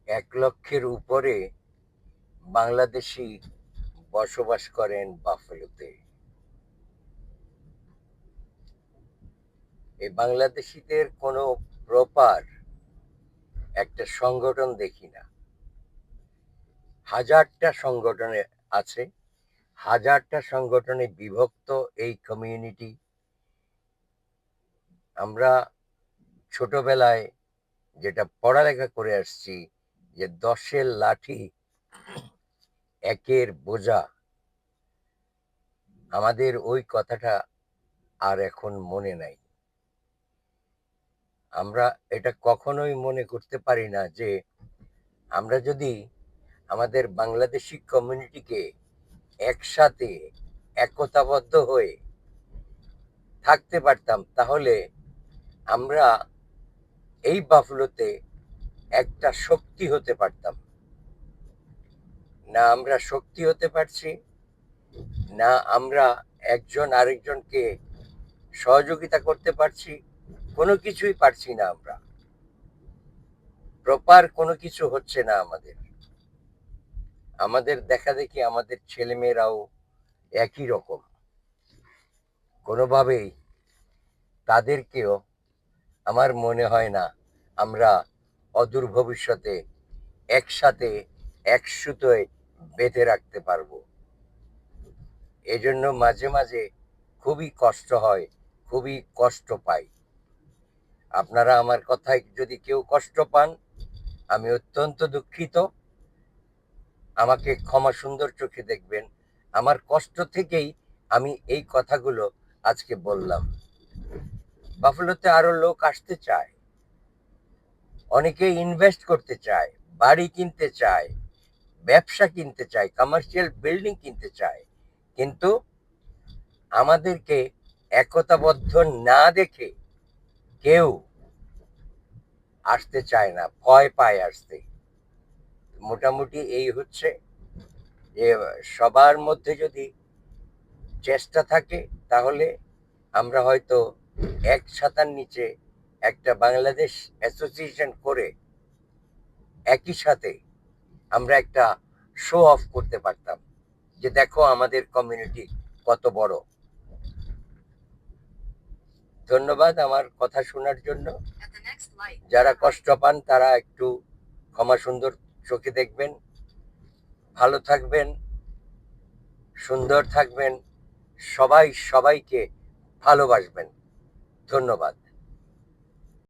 1 লক্ষের উপরে বাংলাদেশি বসবাস করেন বাফেলোতে। এই বাংলাদেশিদের কোনো প্রপার একটা সংগঠন দেখি না। হাজারটা সংগঠনে আছে, হাজারটা সংগঠনে বিভক্ত এই কমিউনিটি। আমরা ছোটবেলায় যেটা পড়ালেখা করে আসছি যে 10-এর লাঠি 1-এর বোঝা, আমাদের ওই কথাটা আর এখন মনে নাই। আমরা এটা কখনোই মনে করতে পারি না যে আমরা যদি আমাদের বাংলাদেশি কমিউনিটিকে একসাথে একতাবদ্ধ হয়ে থাকতে পারতাম, তাহলে আমরা এই বাফলোতে একটা শক্তি হতে পারতাম। না আমরা শক্তি হতে পারছি, না আমরা একজন আরেকজনকে সহযোগিতা করতে পারছি, কোনো কিছুই পারছি না। আমরা প্রপার কোনো কিছু হচ্ছে না। আমাদের দেখা দেখি আমাদের ছেলেমেয়েরাও একই রকম। কোনোভাবেই তাদেরকেও আমার মনে হয় না আমরা অদূর ভবিষ্যতে একসাথে এক সুতোয় বেঁধে রাখতে পারবো। এজন্য মাঝে মাঝে খুবই কষ্ট হয়, খুবই কষ্ট পাই। আপনারা আমার কথায় যদি কেউ কষ্ট পান, আমি অত্যন্ত দুঃখিত। আমাকে ক্ষমা সুন্দর চোখে দেখবেন। আমার কষ্ট থেকেই আমি এই কথাগুলো আজকে বললাম। বাফেলোতে আরো লোক আসতে চায়, অনেকে ইনভেস্ট করতে চায়, বাড়ি কিনতে চায়, ব্যবসা কিনতে চায়, কমার্শিয়াল বিল্ডিং কিনতে চায়, কিন্তু আমাদেরকে একতাবদ্ধ না দেখে কেউ আসতে চায় না, ভয় পায় আসতে। মোটামুটি এই হচ্ছে যে সবার মধ্যে যদি চেষ্টা থাকে, তাহলে আমরা হয়তো এক ছাতার নিচে একটা বাংলাদেশ অ্যাসোসিয়েশন করে একই সাথে আমরা একটা শো অফ করতে পারতাম যে দেখো আমাদের কমিউনিটি কত বড়। ধন্যবাদ আমার কথা শোনার জন্য। যারা কষ্ট পান তারা একটু ক্ষমা সুন্দর চোখে দেখবেন। ভালো থাকবেন, সুন্দর থাকবেন, সবাই সবাইকে ভালোবাসবেন। ধন্যবাদ।